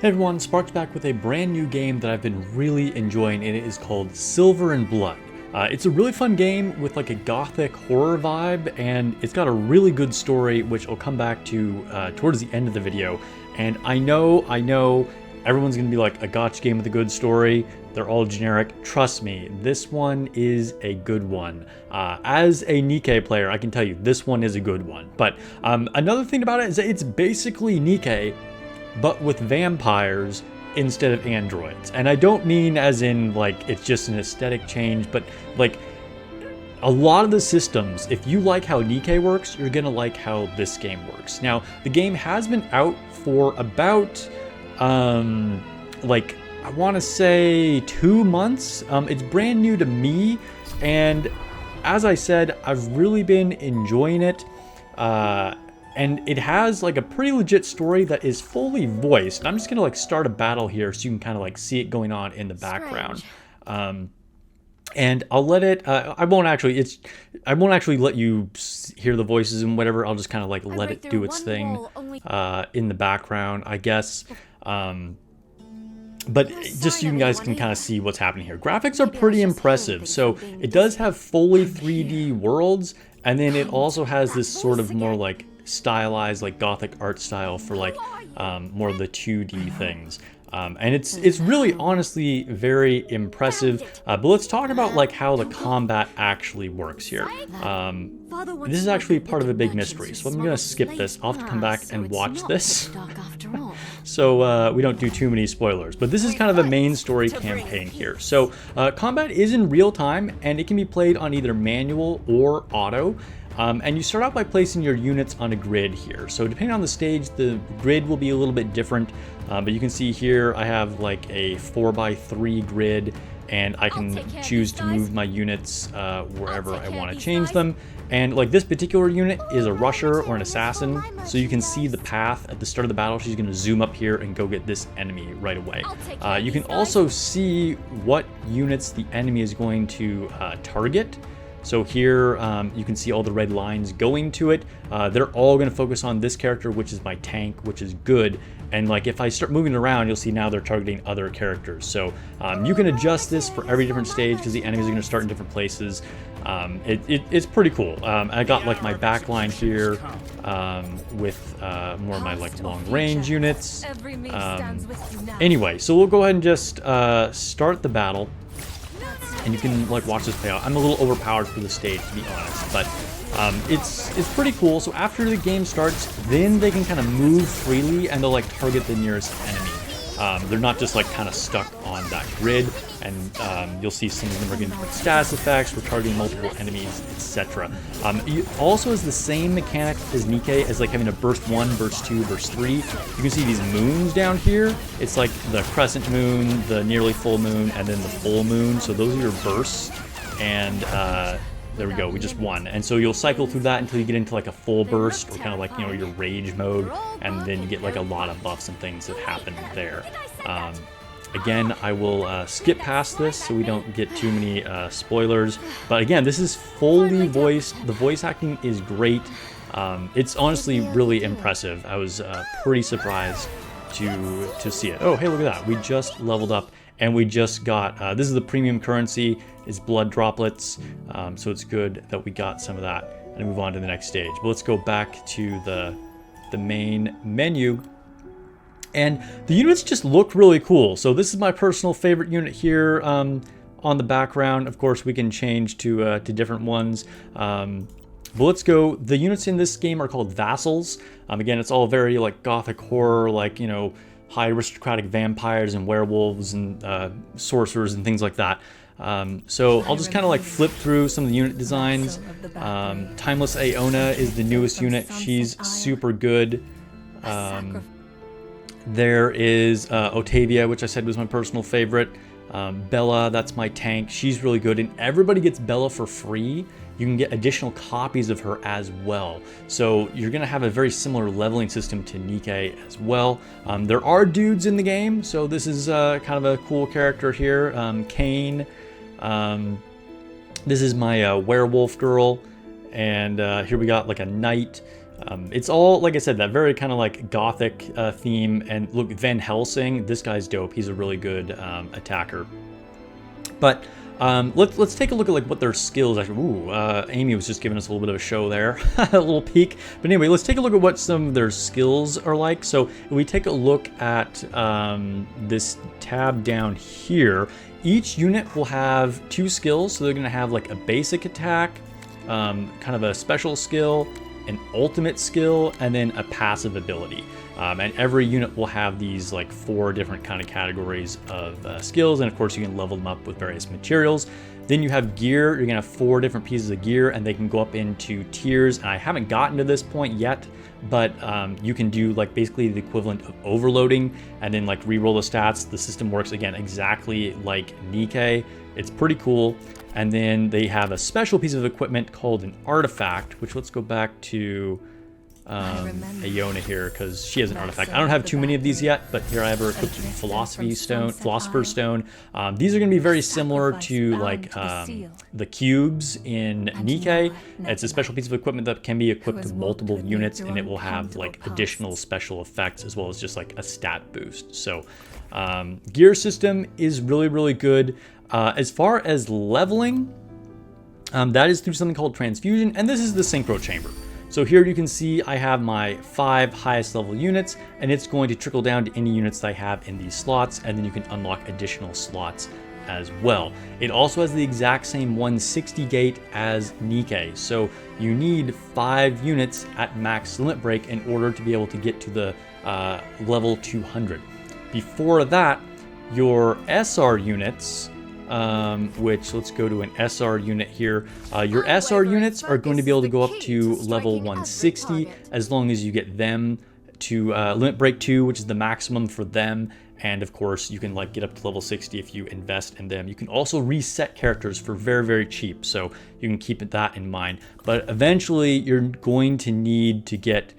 Hey everyone, Sparks back with a brand new game that I've been really enjoying, and it is called Silver and Blood. It's a really fun game with like a gothic horror vibe, and it's got a really good story, which I'll come back to towards the end of the video. And I know, everyone's gonna be like, a gotcha game with a good story. They're all generic. Trust me, this one is a good one. As a Nikke player, I can tell you this one is a good one. But another thing about it is that it's basically Nikke, but with vampires instead of androids. And I don't mean as in like it's just an aesthetic change, but like a lot of the systems, if you like how Nikke works, you're gonna like how this game works. Now, the game has been out for about like I want to say 2 months. It's brand new to me, and as I said, I've really been enjoying it. And it has like a pretty legit story that is fully voiced. And I'm just gonna like start a battle here so you can kind of like see it going on in the background. And I'll let it. I won't actually let you hear the voices and whatever. I'll just kind of like let it do its thing in the background, I guess. But just so you guys can kind of see what's happening here. Graphics are pretty impressive. So it does have fully 3D worlds, and then it also has this sort of more like stylized like gothic art style for like more of the 2D things. And it's really honestly very impressive. But let's talk about like how the combat actually works here. This is actually part of a big mystery, so I'm gonna skip this. I'll have to come back and watch this so we don't do too many spoilers. But this is kind of the main story campaign here. So combat is in real time, and it can be played on either manual or auto. And you start out by placing your units on a grid here. So depending on the stage, the grid will be a little bit different. But you can see here I have like a 4x3 grid, and I can choose to move my units wherever I want to change them. And like this particular unit is a rusher or an assassin, so you can see the path at the start of the battle. She's going to zoom up here and go get this enemy right away. You can also see what units the enemy is going to target. So here you can see all the red lines going to it. They're all going to focus on this character, which is my tank, which is good. And like if I start moving around, you'll see now they're targeting other characters. So you can adjust this for every different stage because the enemies are going to start in different places. It's pretty cool. I got like my backline here with more of my like long range units. Anyway, so we'll go ahead and just start the battle. And you can like watch this play out. I'm a little overpowered for the stage, to be honest, but it's pretty cool. So after the game starts, then they can kind of move freely, and they'll like target the nearest enemy. They're not just like kind of stuck on that grid, and you'll see some of them are getting different status effects for targeting multiple enemies, etc. It also has the same mechanic as Nikke, as like having a burst 1, burst 2, burst 3. You can see these moons down here. It's like the crescent moon, the nearly full moon, and then the full moon. So those are your bursts, and there we go, we just won. And so you'll cycle through that until you get into like a full burst, or kind of like, you know, your rage mode, and then you get like a lot of buffs and things that happen there. Again, I will skip past this so we don't get too many spoilers. But again, this is fully voiced. The voice acting is great. It's honestly really impressive. I was pretty surprised to see it. Oh, hey, look at that. We just leveled up, and we just got, this is the premium currency, is blood droplets. So it's good that we got some of that, and move on to the next stage. But let's go back to the main menu. And the units just look really cool. So this is my personal favorite unit here on the background. Of course, we can change to different ones. But let's go. The units in this game are called vassals. Again, it's all very like gothic horror, like, you know, high aristocratic vampires and werewolves and sorcerers and things like that. So I'll just kind of like flip through some of the unit designs. Timeless Aona is the newest unit. She's super good. There is Otavia, which I said was my personal favorite. Bella, that's my tank. She's really good, and everybody gets Bella for free. You can get additional copies of her as well. So you're gonna have a very similar leveling system to Nikke as well. There are dudes in the game, so this is kind of a cool character here. Kane. This is my werewolf girl, and here we got like a knight. It's all, like I said, that very kind of like gothic theme. And look, Van Helsing, this guy's dope. He's a really good attacker. But let's take a look at like what their skills actually. Ooh, Amy was just giving us a little bit of a show there, a little peek. But anyway, let's take a look at what some of their skills are like. So if we take a look at this tab down here, each unit will have 2 skills. So they're going to have like a basic attack, kind of a special skill, an ultimate skill, and then a passive ability. And every unit will have these like 4 different kind of categories of skills, and of course you can level them up with various materials. Then you have gear. You're gonna have 4 different pieces of gear, and they can go up into tiers. And I haven't gotten to this point yet, but you can do like basically the equivalent of overloading and then like re-roll the stats. The system works again exactly like Nikke. It's pretty cool. And then they have a special piece of equipment called an artifact, which let's go back to Iona here, because she has an artifact. I don't have too many of these yet, but here I have her equipped Philosopher's Stone. These are going to be very similar to like the cubes in Nikke. It's a special piece of equipment that can be equipped to multiple units, and it will have like additional special effects as well as just like a stat boost. So gear system is really, really good. As far as leveling, that is through something called transfusion, and this is the synchro chamber. So here you can see I have my 5 highest level units, and it's going to trickle down to any units that I have in these slots, and then you can unlock additional slots as well. It also has the exact same 160 gate as Nikke, so you need 5 units at max limit break in order to be able to get to the level 200. Before that, your SR units, which let's go to an SR unit here. Your SR units are going to be able to go up to level 160 as long as you get them to limit break 2, which is the maximum for them. And of course, you can like get up to level 60 if you invest in them. You can also reset characters for very, very cheap, so you can keep that in mind. But eventually, you're going to need to get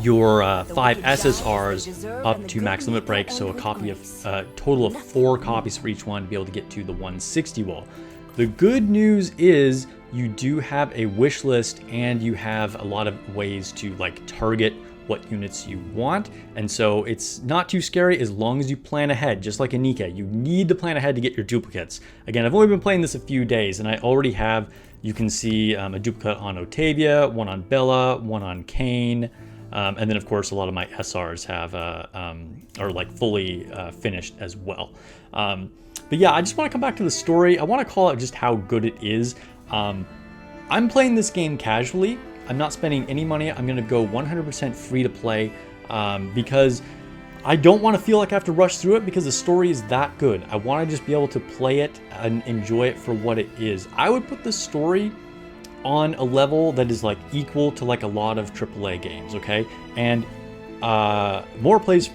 your 5 SSRs up to max limit break, so a total of 4 copies for each one to be able to get to the 160 wall. The good news is you do have a wish list, and you have a lot of ways to like target what units you want, and so it's not too scary as long as you plan ahead. Just like in Nikke, you need to plan ahead to get your duplicates. Again, I've only been playing this a few days, and I already have, you can see a duplicate on Otavia, one on Bella, one on Kain, and then of course a lot of my SRs have are like fully finished as well. But yeah, I just want to come back to the story. I want to call out just how good it is. I'm playing this game casually. I'm not spending any money. I'm going to go 100% free to play because I don't want to feel like I have to rush through it because the story is that good. I want to just be able to play it and enjoy it for what it is. I would put the story on a level that is like equal to like a lot of AAA games, okay? And more praise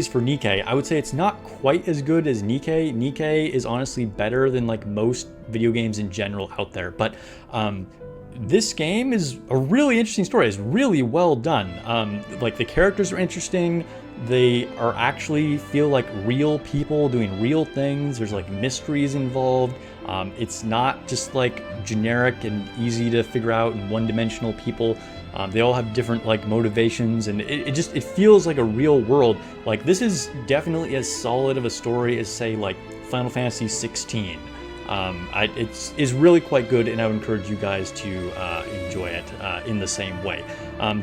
for Nikke. I would say it's not quite as good as Nikke. Nikke is honestly better than like most video games in general out there, but this game is a really interesting story. It's really well done. Like the characters are interesting. They are actually feel like real people doing real things. There's like mysteries involved. It's not just like generic and easy to figure out and one-dimensional people. They all have different like motivations, and it feels like a real world. Like this is definitely as solid of a story as say like Final Fantasy 16. It's really quite good, and I would encourage you guys to enjoy it in the same way.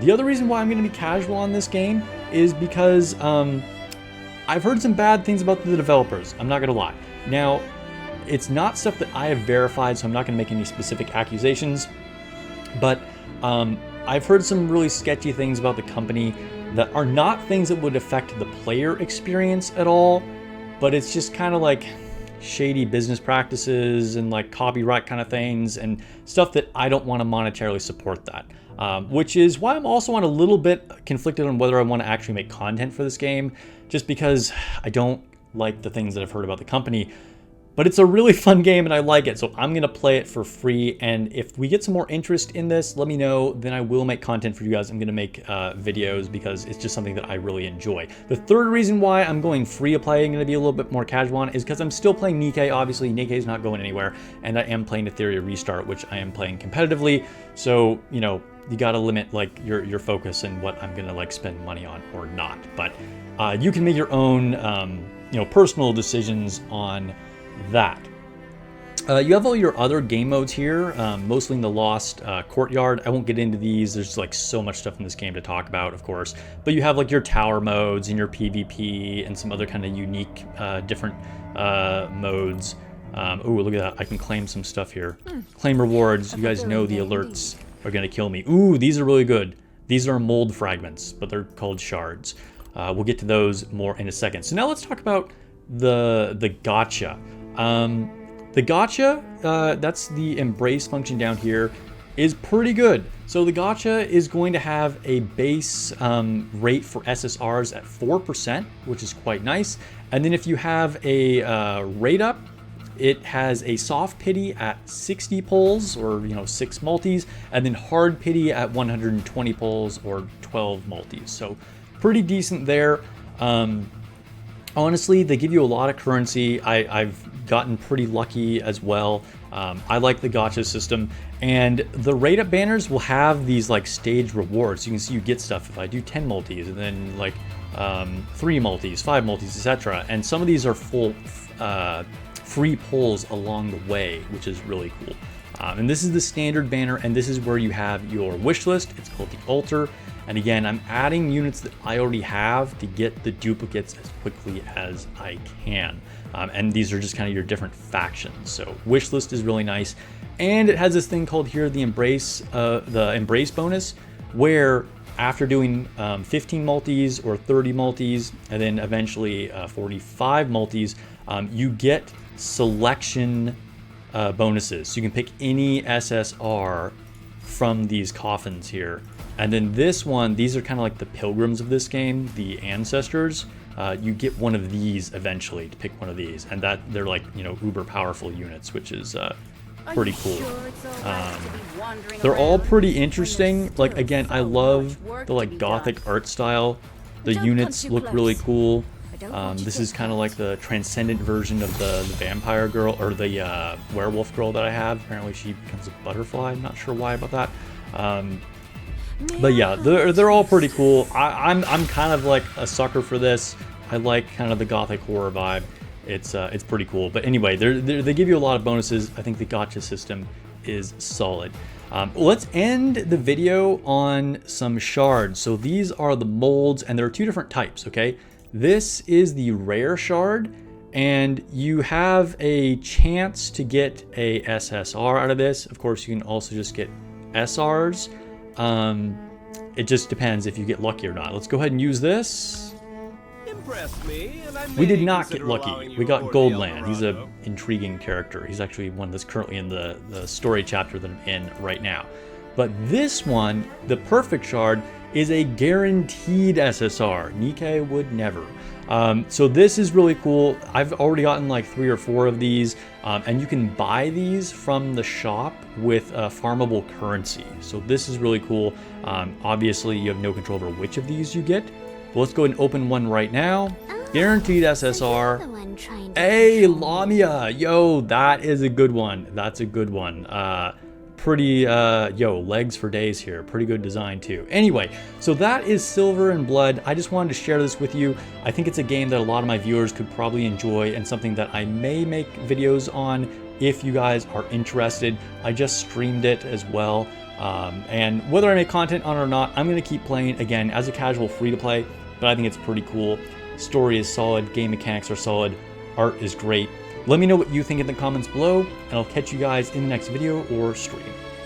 The other reason why I'm going to be casual on this game is because I've heard some bad things about the developers. I'm not going to lie. Now, it's not stuff that I have verified, so I'm not going to make any specific accusations, but I've heard some really sketchy things about the company that are not things that would affect the player experience at all, but it's just kind of like shady business practices and like copyright kind of things and stuff that I don't want to monetarily support that. Which is why I'm also on a little bit conflicted on whether I want to actually make content for this game, just because I don't like the things that I've heard about the company. But it's a really fun game and I like it, so I'm gonna play it for free. And if we get some more interest in this, let me know, then I will make content for you guys. I'm gonna make videos because it's just something that I really enjoy. The third reason why I'm going free to play and gonna be a little bit more casual on is because I'm still playing Nikke. Obviously, Nikke's not going anywhere, and I am playing Etheria Restart, which I am playing competitively. So, you know, you gotta limit like your focus and what I'm gonna like spend money on or not. But you can make your own, you know, personal decisions on that. You have all your other game modes here, mostly in the Lost Courtyard. I won't get into these. There's like so much stuff in this game to talk about, of course. But you have like your tower modes and your PvP and some other kind of unique, different modes. Oh, look at that. I can claim some stuff here. Claim rewards. You guys know the alerts are going to kill me. Ooh, these are really good. These are mold fragments, but they're called shards. We'll get to those more in a second. So now let's talk about the gacha. The gacha, that's the embrace function down here, is pretty good. So the gacha is going to have a base rate for SSRs at 4%, which is quite nice. And then if you have a rate up, it has a soft pity at 60 pulls, or 6 multis, and then hard pity at 120 pulls or 12 multis. So pretty decent there. Honestly, they give you a lot of currency. I've gotten pretty lucky as well. I like the gacha system, and the rate up banners will have these like stage rewards. You can see you get stuff if I do 10 multis, and then like 3 multis, 5 multis, etc. And some of these are full free pulls along the way, which is really cool. And this is the standard banner, and this is where you have your wish list. It's called the altar. And again, I'm adding units that I already have to get the duplicates as quickly as I can. And these are just kind of your different factions. So wish list is really nice. And it has this thing called here, the embrace bonus, where after doing 15 multis or 30 multis, and then eventually 45 multis, you get selection bonuses. So you can pick any SSR from these coffins here. And then this one, these are kind of like the pilgrims of this game, the ancestors. You get one of these eventually to pick one of these, and that they're like, uber powerful units, which is pretty cool. They're all pretty interesting. Like, again, I love the like gothic art style. The units look really cool. This is kind of like the transcendent version of the vampire girl, or the werewolf girl that I have. Apparently she becomes a butterfly. I'm not sure why about that. But yeah, they're all pretty cool. I'm kind of like a sucker for this. I like kind of the gothic horror vibe. It's pretty cool. But anyway, they give you a lot of bonuses. I think the gacha system is solid. Let's end the video on some shards. So these are the molds, and there are 2 different types, okay? This is the rare shard, and you have a chance to get a SSR out of this. Of course, you can also just get SRs. It just depends if you get lucky or not. Let's go ahead and use this. We did not get lucky. We got Goldland. He's an intriguing character. He's actually one that's currently in the story chapter that I'm in right now. But this one, the perfect shard, is a guaranteed SSR. Nikke would never. So this is really cool. I've already gotten like 3 or 4 of these, and you can buy these from the shop with farmable currency. So this is really cool. Obviously, you have no control over which of these you get. But let's go ahead and open one right now. Guaranteed SSR. Hey, Lamia! Yo, that is a good one. That's a good one. Pretty, legs for days here. Pretty good design too. Anyway, so that is Silver and Blood. I just wanted to share this with you. I think it's a game that a lot of my viewers could probably enjoy, and something that I may make videos on if you guys are interested. I just streamed it as well. And whether I make content on it or not, I'm going to keep playing, again, as a casual free-to-play, but I think it's pretty cool. Story is solid, game mechanics are solid, art is great. Let me know what you think in the comments below, and I'll catch you guys in the next video or stream.